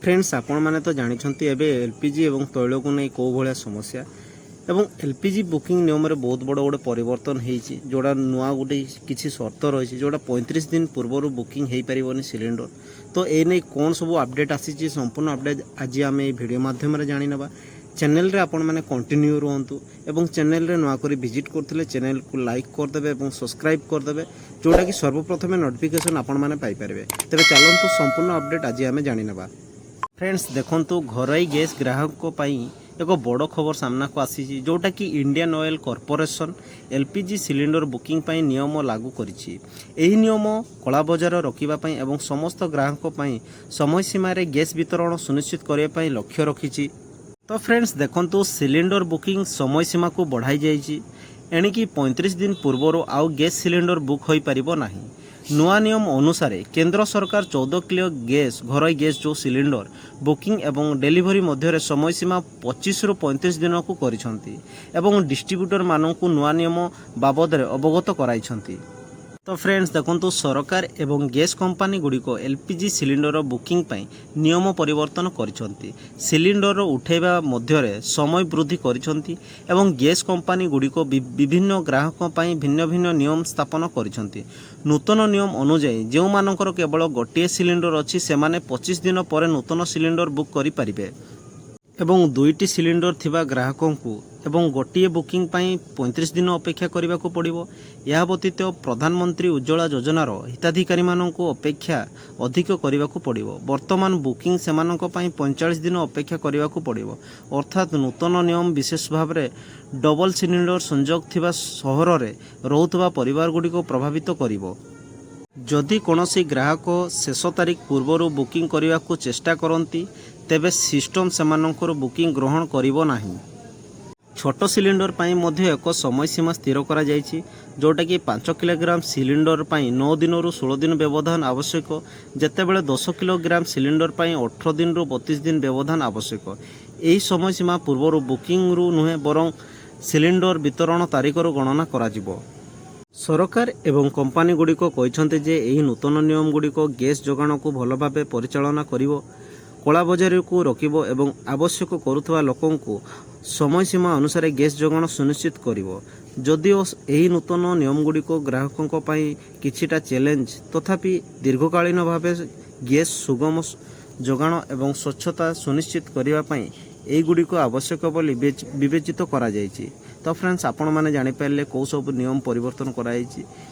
Friends आपण मैंने तो जानते एवं एलपीजी और तैल को नहीं कौ भाया समस्या एवं एलपीजी बुकिंग नियम में बहुत बड़ गोटे परिवर्तन होती जोड़ा नुआ गोटे किसी शर्त रही जोड़ा 35 दिन पूर्व बुकिंग हो पारन सिलिंडर तो ये नहीं कौन सब अपडेट आसी संपूर्ण अपडेट आज आम भिडियो मध्यम जाना चैनल रे आपण मैंने कंटिन्यू रुहतु एवं चैनल रे नुआ करी विजिट करते चैनल को लाइक करदे और सब्सक्राइब करदे जोटा कि सर्वप्रथम नोटिफिकेशन आपण मैंने पाइपर तेज चलतु संपूर्ण अपडेट आज आम जाना। फ्रेंड्स देखंतु घरोई गैस ग्राहक एक बड़ खबर सामना को आसी जोटा कि Indian oil corporation LPG cylinder booking पाई नियम लागू करिछि। एही नियम कला बजार रोकिबा एवं समस्त ग्राहक समय सीमा रे गैस वितरण सुनिश्चित करने पाई लक्ष्य रखिछि। तो फ्रेंड्स देखंतु सिलिंडर बुकिंग समय सीमा को बढ़ाई जाइछि एणिकी 35 दिन पूर्व आउ गैस सिलिंडर बुक होई परिबो नाही। नुआ नियम अनुसार केंद्र सरकार 14 किलो गैस घरोई गैस जो सिलिंडर बुकिंग एवं डेलीवरी मध्य समय सीमा 25 रु 35 दिन को करिसंती एवं डिस्ट्रीब्यूटर मानकु नुआ नियम बाबद अवगत कराइछंती। तो फ्रेंड्स देखंतु सरकार एवं गैस कंपनी गुड़िक एलपीजी सिलिंडर बुकिंग पाई नियम परिवर्तन करिसंती। सिलिंडर उठेबा मध्य समय वृद्धि करिसंती एवं गैस कंपनी गुड़िक विभिन्न ग्राहक पाई भिन्न भिन्न नियम स्थापन करिसंती। नूतन नियम अनुଯାयी जो मानकर केवल गोटे सिलिंडर अच्छी से 25 दिन पर नूतन सिलिंडर बुक करि परिबे एवं दुईटी सिलिंडर थिबा ग्राहकों को एवं गोटे बुकिंग पाई 35 दिन अपेक्षा करने को पड़ो। यह व्यतीत प्रधानमंत्री उज्ज्वला योजनार हिताधिकारी मानक अपेक्षा अधिक करने को पड़ो। वर्तमान बुकिंग से 45 दिन अपेक्षा करने को पड़ो। अर्थात नूतन नियम विशेष भाव में डबल सिलिंडर संजोग थिबा सहर में रोथुबा परिवार गुड़ी को प्रभावित करिवो। जदि कौनसी ग्राहक शेष तारीख पूर्व बुकिंग करने को चेष्टा करती तेबे सिस्टम सेमानंकर बुकिंग ग्रहण करिवो नाही। छोट सिलिंडर पाई मध्य एक समय सीमा स्थिर करा जायछि जोटा कि 5 किलोग्राम सिलिंडर पाई 9 दिन रु 16 दिन व्यवधान आवश्यक जेतेबेले 10 किलोग्राम सिलिंडर पाई 18 दिन रु 32 दिन व्यवधान आवश्यक। एही समय सीमा पूर्व बुकिंग रु नुहे बरं सिलिंडर वितरण तारीख रु गणना करा जिवो। सरकार एवं कंपनी गुड़िक कहते जे एही नूतन नियम गुड़िक गैस जोगाण को भल भाव परिचालना करिवो, कला बजार को रोकिबो एवं आवश्यक करुवा लोकों को समय सीमा अनुसार गैस जोगाण सुनिश्चित करिवो। जदिओ एही नूतन नियम गुड़िक ग्राहकों किछिटा चैलेंज तथापि दीर्घकालीन भाव गैस सुगम जोगाण एवं स्वच्छता सुनिश्चित करने एही गुड़िक आवश्यक बोली विवेचित करा जायछि। तो फ्रेंड्स आपण मैंने जानीपारे कौ सब नियम परिवर्तन कराई।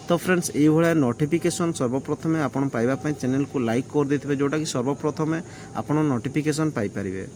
तो फ्रेंड्स ये नोटिफिकेशन सर्वप्रथमे आपण पाइबा चैनल को लाइक कर देथिबे जोटा कि सर्वप्रथमे आपण नोटिफिकेशन पाई परिबे।